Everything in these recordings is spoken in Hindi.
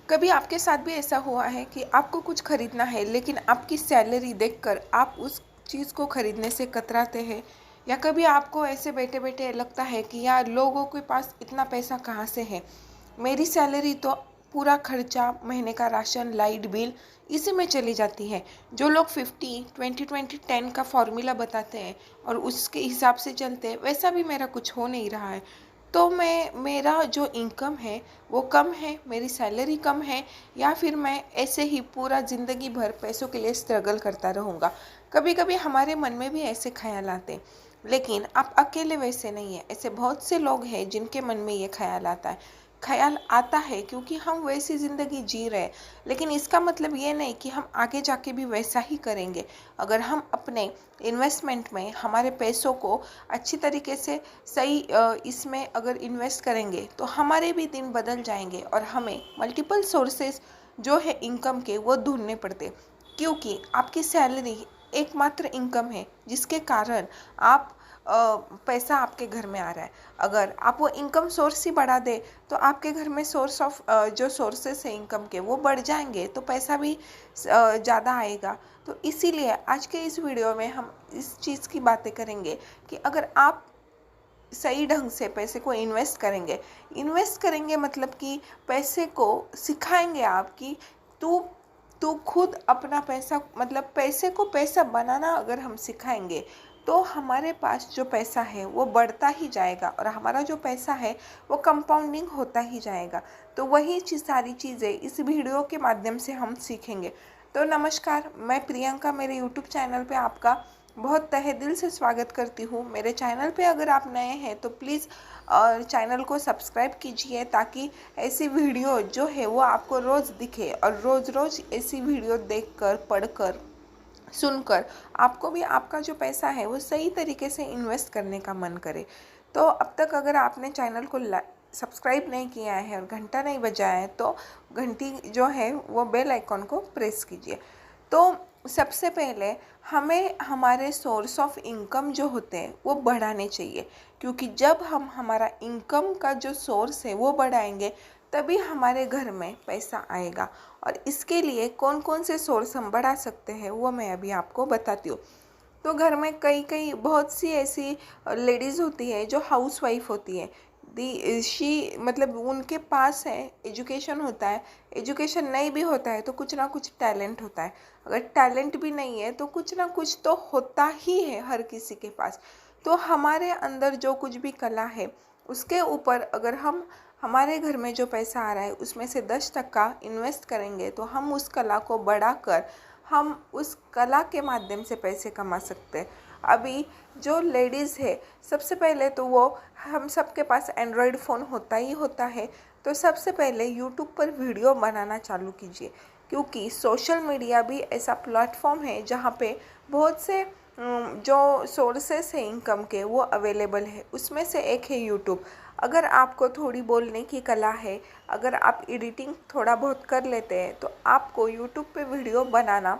कभी आपके साथ भी ऐसा हुआ है कि आपको कुछ खरीदना है लेकिन आपकी सैलरी देखकर आप उस चीज़ को खरीदने से कतराते हैं। या कभी आपको ऐसे बैठे बैठे लगता है कि यार लोगों के पास इतना पैसा कहाँ से है, मेरी सैलरी तो पूरा खर्चा महीने का राशन लाइट बिल इसी में चली जाती है। जो लोग 50 20 20 10 का फॉर्मूला बताते हैं और उसके हिसाब से चलते हैं, वैसा भी मेरा कुछ हो नहीं रहा है। तो मेरा जो इनकम है वो कम है, मेरी सैलरी कम है, या फिर मैं ऐसे ही पूरा ज़िंदगी भर पैसों के लिए स्ट्रगल करता रहूँगा। कभी कभी हमारे मन में भी ऐसे ख्याल आते हैं, लेकिन आप अकेले वैसे नहीं हैं। ऐसे बहुत से लोग हैं जिनके मन में ये ख्याल आता है क्योंकि हम वैसी ज़िंदगी जी रहे हैं। लेकिन इसका मतलब ये नहीं कि हम आगे जाके भी वैसा ही करेंगे। अगर हम अपने इन्वेस्टमेंट में हमारे पैसों को अच्छी तरीके से सही इसमें अगर इन्वेस्ट करेंगे तो हमारे भी दिन बदल जाएंगे और हमें मल्टीपल सोर्सेस जो है इनकम के वो ढूंढने पड़ते, क्योंकि आपकी सैलरी एकमात्र इनकम है जिसके कारण आप पैसा आपके घर में आ रहा है। अगर आप वो इनकम सोर्स ही बढ़ा दे तो आपके घर में जो सोर्सेस है इनकम के वो बढ़ जाएंगे, तो पैसा भी ज़्यादा आएगा। तो इसीलिए आज के इस वीडियो में हम इस चीज़ की बातें करेंगे कि अगर आप सही ढंग से पैसे को इन्वेस्ट करेंगे मतलब कि पैसे को सिखाएंगे आप कि तू तू खुद अपना पैसा, मतलब पैसे को पैसा बनाना अगर हम सिखाएंगे तो हमारे पास जो पैसा है वो बढ़ता ही जाएगा और हमारा जो पैसा है वो कंपाउंडिंग होता ही जाएगा। तो वही सारी चीज़ें इस वीडियो के माध्यम से हम सीखेंगे। तो नमस्कार, मैं प्रियंका मेरे यूट्यूब चैनल पे आपका बहुत तहे दिल से स्वागत करती हूँ। मेरे चैनल पे अगर आप नए हैं तो प्लीज़ चैनल को सब्सक्राइब कीजिए, ताकि ऐसी वीडियो जो है वो आपको रोज़ दिखे और रोज़ रोज़ ऐसी वीडियो देखकर, पढ़कर, सुनकर आपको भी आपका जो पैसा है वो सही तरीके से इन्वेस्ट करने का मन करे। तो अब तक अगर आपने चैनल को सब्सक्राइब नहीं किया है और घंटा नहीं बजाया है तो घंटी जो है वो बेल आइकॉन को प्रेस कीजिए। तो सबसे पहले हमें हमारे सोर्स ऑफ इनकम जो होते हैं वो बढ़ाने चाहिए, क्योंकि जब हम हमारा इनकम का जो सोर्स है वो बढ़ाएंगे तभी हमारे घर में पैसा आएगा। और इसके लिए कौन कौन से सोर्स हम बढ़ा सकते हैं वो मैं अभी आपको बताती हूँ। तो घर में कई बहुत सी ऐसी लेडीज़ होती है जो हाउस वाइफ होती है। मतलब उनके पास है एजुकेशन होता है, एजुकेशन नहीं भी होता है तो कुछ ना कुछ टैलेंट होता है। अगर टैलेंट भी नहीं है तो कुछ ना कुछ तो होता ही है हर किसी के पास। तो हमारे अंदर जो कुछ भी कला है उसके ऊपर अगर हम हमारे घर में जो पैसा आ रहा है उसमें से 10% इन्वेस्ट करेंगे तो हम उस कला को बढ़ाकर हम उस कला के माध्यम से पैसे कमा सकते हैं। अभी जो लेडीज़ है, सबसे पहले तो वो हम सबके पास एंड्रॉयड फ़ोन होता ही होता है। तो सबसे पहले यूट्यूब पर वीडियो बनाना चालू कीजिए, क्योंकि सोशल मीडिया भी ऐसा प्लेटफॉर्म है जहाँ पे बहुत से जो सोर्सेस है इनकम के वो अवेलेबल है। उसमें से एक है यूट्यूब। अगर आपको थोड़ी बोलने की कला है, अगर आप एडिटिंग थोड़ा बहुत कर लेते हैं तो आपको यूट्यूब पे वीडियो बनाना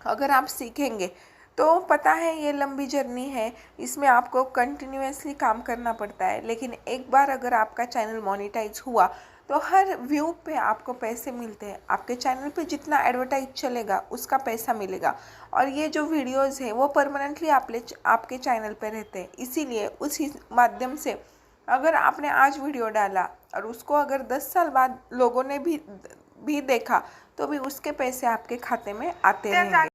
अगर आप सीखेंगे तो पता है ये लंबी जर्नी है, इसमें आपको कंटिन्यूअसली काम करना पड़ता है। लेकिन एक बार अगर आपका चैनल मोनेटाइज हुआ तो हर व्यू पे आपको पैसे मिलते हैं। आपके चैनल पे जितना एडवर्टाइज चलेगा उसका पैसा मिलेगा और ये जो वीडियोस है वो परमानेंटली आपके चैनल पे रहते हैं। इसीलिए उस माध्यम से अगर आपने आज वीडियो डाला और उसको अगर 10 साल बाद लोगों ने भी देखा तो भी उसके पैसे आपके खाते में आते रहेंगे।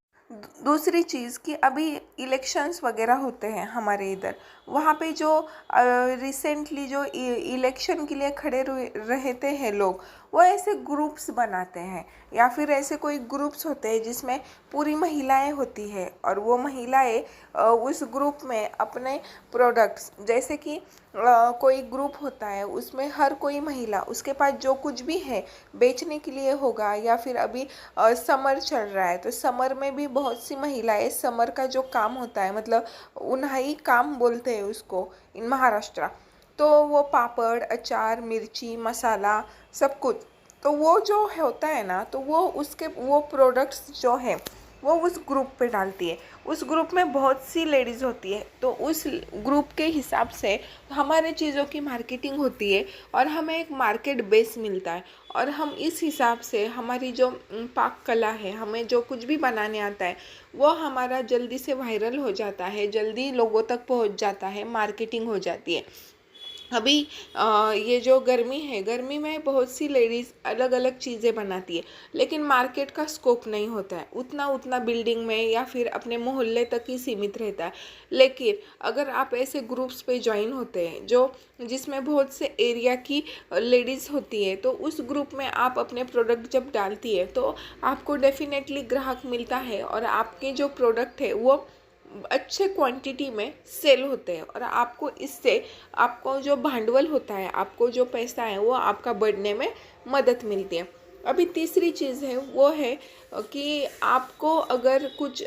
दूसरी चीज़ कि अभी इलेक्शंस वगैरह होते हैं हमारे इधर, वहाँ पे जो रिसेंटली जो इलेक्शन के लिए खड़े रहते हैं लोग, वो ऐसे ग्रुप्स बनाते हैं या फिर ऐसे कोई ग्रुप्स होते हैं जिसमें पूरी महिलाएं होती है और वो महिलाएं उस ग्रुप में अपने प्रोडक्ट्स, जैसे कि कोई ग्रुप होता है उसमें हर कोई महिला उसके पास जो कुछ भी है बेचने के लिए होगा, या फिर अभी समर चल रहा है तो समर में भी बहुत सी महिलाएं समर का जो काम होता है, मतलब उन्हाई काम बोलते हैं उसको इन महाराष्ट्र, तो वो पापड़, अचार, मिर्ची, मसाला सब कुछ, तो वो जो होता है ना, तो वो उसके वो प्रोडक्ट्स जो है वो उस ग्रुप पे डालती है। उस ग्रुप में बहुत सी लेडीज़ होती है, तो उस ग्रुप के हिसाब से हमारे चीज़ों की मार्केटिंग होती है और हमें एक मार्केट बेस मिलता है। और हम इस हिसाब से हमारी जो पाक कला है, हमें जो कुछ भी बनाने आता है, वो हमारा जल्दी से वायरल हो जाता है, जल्दी लोगों तक पहुंच जाता है, मार्केटिंग हो जाती है। अभी ये जो गर्मी है, गर्मी में बहुत सी लेडीज़ अलग अलग चीज़ें बनाती है, लेकिन मार्केट का स्कोप नहीं होता है उतना, बिल्डिंग में या फिर अपने मोहल्ले तक ही सीमित रहता है। लेकिन अगर आप ऐसे ग्रुप्स पे ज्वाइन होते हैं जो जिसमें बहुत से एरिया की लेडीज़ होती है, तो उस ग्रुप में आप अपने प्रोडक्ट जब डालती है तो आपको डेफिनेटली ग्राहक मिलता है और आपके जो प्रोडक्ट है वो अच्छे क्वांटिटी में सेल होते हैं और आपको इससे आपको जो भांडवल होता है, आपको जो पैसा है, वो आपका बढ़ने में मदद मिलती है। अभी तीसरी चीज़ है वो है कि आपको अगर कुछ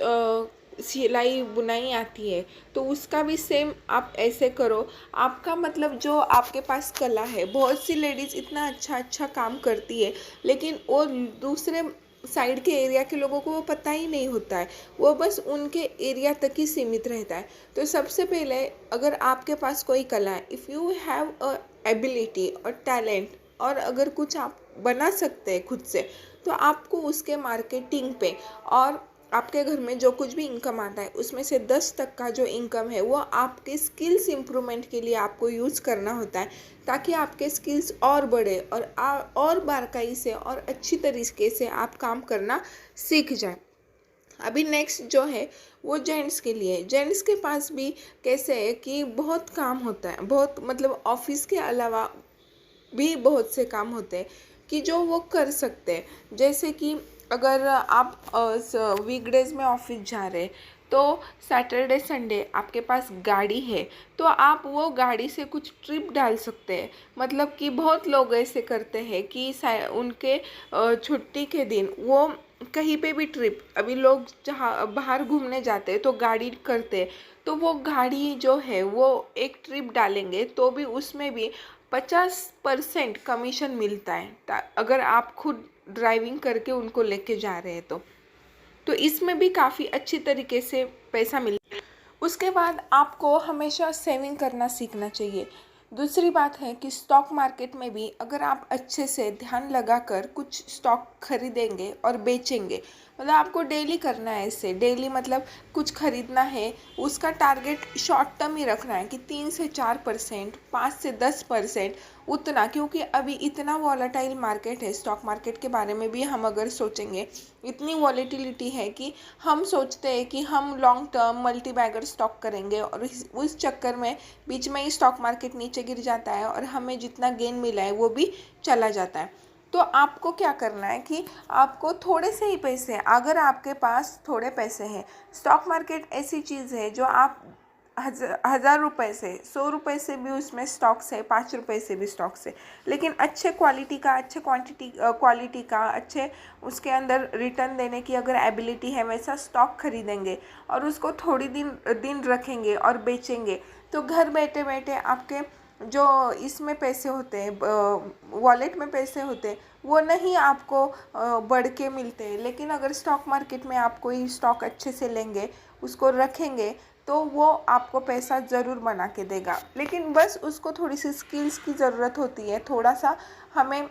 सिलाई बुनाई आती है तो उसका भी सेम आप ऐसे करो। आपका मतलब जो आपके पास कला है, बहुत सी लेडीज़ इतना अच्छा काम करती है, लेकिन वो दूसरे साइड के एरिया के लोगों को वो पता ही नहीं होता है, वो बस उनके एरिया तक ही सीमित रहता है। तो सबसे पहले अगर आपके पास कोई कला है, if you have a ability और टैलेंट, और अगर कुछ आप बना सकते हैं खुद से, तो आपको उसके मार्केटिंग पे और आपके घर में जो कुछ भी इनकम आता है उसमें से 10 तक का जो इनकम है वो आपके स्किल्स इम्प्रूवमेंट के लिए आपको यूज़ करना होता है, ताकि आपके स्किल्स और बढ़े और बारकाई से और अच्छी तरीके से आप काम करना सीख जाए। अभी नेक्स्ट जो है वो जेंट्स के लिए। जेंट्स के पास भी कैसे है कि बहुत काम होता है, बहुत मतलब ऑफिस के अलावा भी बहुत से काम होते हैं कि जो वो कर सकते हैं। जैसे कि अगर आप वीकडेज में ऑफिस जा रहे हैं, तो सैटरडे संडे आपके पास गाड़ी है, तो आप वो गाड़ी से कुछ ट्रिप डाल सकते हैं। मतलब कि बहुत लोग ऐसे करते हैं कि उनके छुट्टी के दिन वो कहीं पे भी ट्रिप, अभी लोग जहाँ बाहर घूमने जाते हैं तो गाड़ी करते हैं, तो वो गाड़ी जो है वो एक ट्रिप डालेंगे तो भी उसमें भी 50% कमीशन मिलता है, अगर आप खुद ड्राइविंग करके उनको लेके जा रहे हैं तो इसमें भी काफ़ी अच्छी तरीके से पैसा मिलता है। उसके बाद आपको हमेशा सेविंग करना सीखना चाहिए। दूसरी बात है कि स्टॉक मार्केट में भी अगर आप अच्छे से ध्यान लगाकर कुछ स्टॉक खरीदेंगे और बेचेंगे, मतलब आपको डेली करना है इसे, डेली मतलब कुछ खरीदना है, उसका टारगेट शॉर्ट टर्म ही रखना है कि 3 से 4%, 5 से 10% उतना, क्योंकि अभी इतना वॉलेटाइल मार्केट है। स्टॉक मार्केट के बारे में भी हम अगर सोचेंगे, इतनी वॉलेटिलिटी है कि हम सोचते हैं कि हम long term multi bagger stock करेंगे और उस चक्कर में बीच में ही स्टॉक मार्केट नीचे गिर जाता है और हमें जितना गेन मिला है वो भी चला जाता है। तो आपको क्या करना है कि आपको थोड़े से ही पैसे, अगर आपके पास थोड़े पैसे हैं, स्टॉक मार्केट ऐसी चीज़ है जो आप 1,000 रुपये से, 100 रुपये से भी उसमें स्टॉक्स है, 5 रुपये से भी स्टॉक्स है, लेकिन अच्छे क्वालिटी का, अच्छे क्वालिटी का, अच्छे उसके अंदर रिटर्न देने की अगर एबिलिटी है, वैसा स्टॉक खरीदेंगे और उसको थोड़ी दिन रखेंगे और बेचेंगे, तो घर बैठे बैठे आपके जो इसमें पैसे होते हैं, वॉलेट में पैसे होते हैं, वो नहीं आपको बढ़ के मिलते हैं। लेकिन अगर स्टॉक मार्केट में आप कोई स्टॉक अच्छे से लेंगे, उसको रखेंगे, तो वो आपको पैसा ज़रूर बना के देगा। लेकिन बस उसको थोड़ी सी स्किल्स की ज़रूरत होती है, थोड़ा सा हमें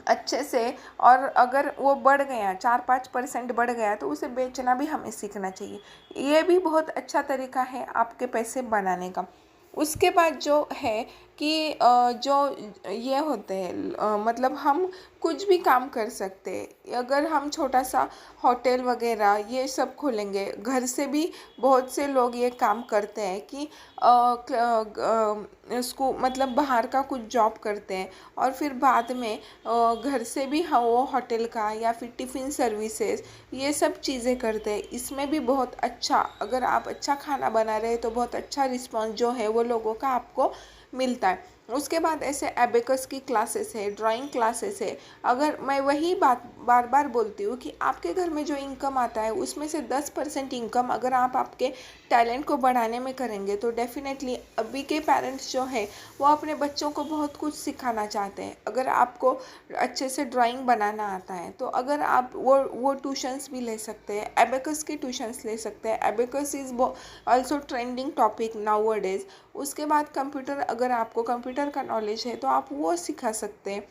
अच्छे से, और अगर वो बढ़ गया 4-5% बढ़ गया तो उसे बेचना भी हमें सीखना चाहिए। ये भी बहुत अच्छा तरीका है आपके पैसे बनाने का। उसके बाद जो है कि जो ये होते हैं, मतलब हम कुछ भी काम कर सकते हैं। अगर हम छोटा सा होटल वगैरह ये सब खोलेंगे, घर से भी बहुत से लोग ये काम करते हैं कि इसको मतलब बाहर का कुछ जॉब करते हैं और फिर बाद में घर से भी वो होटल का या फिर टिफ़िन सर्विसेज ये सब चीज़ें करते हैं। इसमें भी बहुत अच्छा, अगर आप अच्छा खाना बना रहे हैं तो बहुत अच्छा रिस्पॉन्स जो है वो लोगों का आपको मिलता है। उसके बाद ऐसे एबेकस की क्लासेस है, ड्राइंग क्लासेस है। अगर मैं वही बात बार बार बोलती हूँ कि आपके घर में जो इनकम आता है उसमें से 10% इनकम अगर आप आपके टैलेंट को बढ़ाने में करेंगे तो डेफिनेटली अभी के पेरेंट्स जो है वो अपने बच्चों को बहुत कुछ सिखाना चाहते हैं। अगर आपको अच्छे से ड्राइंग बनाना आता है तो अगर आप वो ट्यूशन्स भी ले सकते हैं, एबेकस की ट्यूशन्स ले सकते हैं। Abacus is also trending topic now days. उसके बाद कंप्यूटर, अगर आपको कंप्यूटर का नॉलेज है तो आप वो सिखा सकते हैं।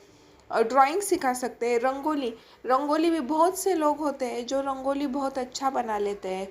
ड्राइंग सिखा सकते हैं। रंगोली, रंगोली भी बहुत से लोग होते हैं जो रंगोली बहुत अच्छा बना लेते हैं,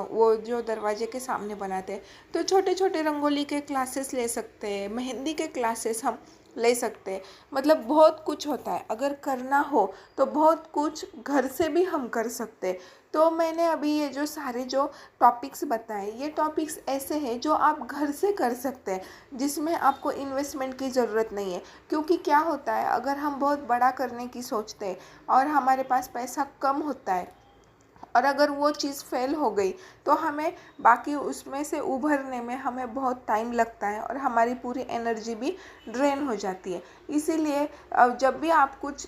वो जो दरवाजे के सामने बनाते हैं। तो छोटे छोटे रंगोली के क्लासेस ले सकते हैं, मेहंदी के क्लासेस हम ले सकते हैं। मतलब बहुत कुछ होता है, अगर करना हो तो बहुत कुछ घर से भी हम कर सकते हैं। तो मैंने अभी ये जो सारे जो टॉपिक्स बताए, ये टॉपिक्स ऐसे हैं जो आप घर से कर सकते हैं, जिसमें आपको इन्वेस्टमेंट की ज़रूरत नहीं है। क्योंकि क्या होता है, अगर हम बहुत बड़ा करने की सोचते हैं और हमारे पास पैसा कम होता है और अगर वो चीज़ फेल हो गई तो हमें बाकी उसमें से उभरने में हमें बहुत टाइम लगता है और हमारी पूरी एनर्जी भी ड्रेन हो जाती है। इसीलिए जब भी आप कुछ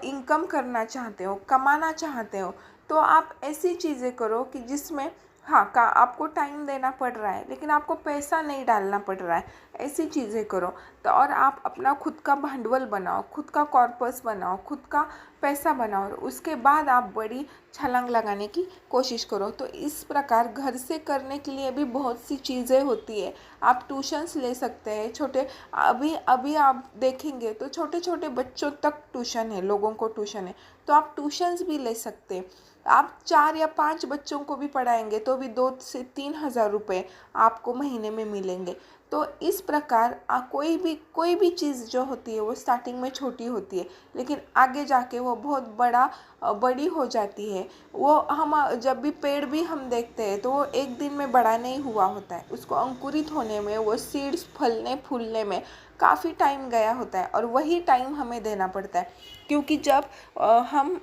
इनकम करना चाहते हो, कमाना चाहते हो, तो आप ऐसी चीज़ें करो कि जिसमें हाँ का आपको टाइम देना पड़ रहा है लेकिन आपको पैसा नहीं डालना पड़ रहा है। ऐसी चीज़ें करो तो और आप अपना खुद का भांडवल बनाओ, खुद का कॉर्पस बनाओ, खुद का पैसा बनाओ और उसके बाद आप बड़ी छलांग लगाने की कोशिश करो। तो इस प्रकार घर से करने के लिए भी बहुत सी चीज़ें होती है। आप ट्यूशन्स ले सकते हैं। छोटे अभी अभी आप देखेंगे तो छोटे छोटे बच्चों तक ट्यूशन है, लोगों को ट्यूशन है, तो आप ट्यूशन्स भी ले सकते हैं। आप 4 या 5 बच्चों को भी पढ़ाएंगे तो भी 2 से 3 हज़ार रुपये आपको महीने में मिलेंगे। तो इस प्रकार कोई भी चीज़ जो होती है वो स्टार्टिंग में छोटी होती है लेकिन आगे जाके वो बहुत बड़ी हो जाती है। वो हम जब भी पेड़ भी हम देखते हैं तो वो एक दिन में बड़ा नहीं हुआ होता है, उसको अंकुरित होने में, वो सीड्स फलने फूलने में काफ़ी टाइम गया होता है और वही टाइम हमें देना पड़ता है। क्योंकि जब हम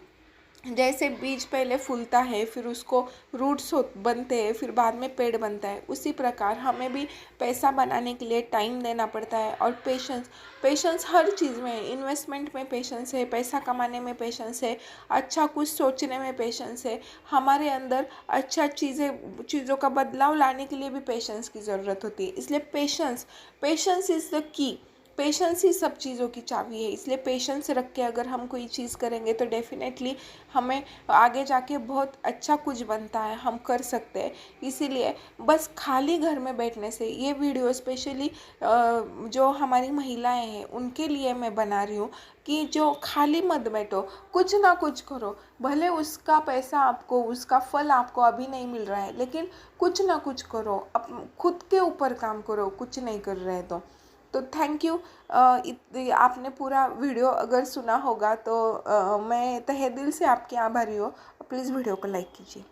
जैसे बीज पहले फूलता है, फिर उसको रूट्स बनते हैं, फिर बाद में पेड़ बनता है, उसी प्रकार हमें भी पैसा बनाने के लिए टाइम देना पड़ता है और पेशेंस। पेशेंस हर चीज़ में, इन्वेस्टमेंट में पेशेंस है, पैसा कमाने में पेशेंस है, अच्छा कुछ सोचने में पेशेंस है, हमारे अंदर अच्छा चीज़ों का बदलाव लाने के लिए भी पेशेंस की ज़रूरत होती है। इसलिए patience patience is the key. Patience ही सब चीज़ों की चाबी है। इसलिए पेशेंस रख के अगर हम कोई चीज़ करेंगे तो डेफिनेटली हमें आगे जाके बहुत अच्छा कुछ बनता है, हम कर सकते हैं। इसीलिए बस खाली घर में बैठने से, ये वीडियो स्पेशली जो हमारी महिलाएं हैं उनके लिए मैं बना रही हूँ कि जो खाली मत बैठो, कुछ ना कुछ करो। भले उसका पैसा आपको, उसका फल आपको अभी नहीं मिल रहा है लेकिन कुछ ना कुछ करो, खुद के ऊपर काम करो, कुछ नहीं कर रहे तो थैंक यू। आपने पूरा वीडियो अगर सुना होगा तो मैं तहे दिल से आपकी आभारी हूँ। प्लीज़ वीडियो को लाइक कीजिए।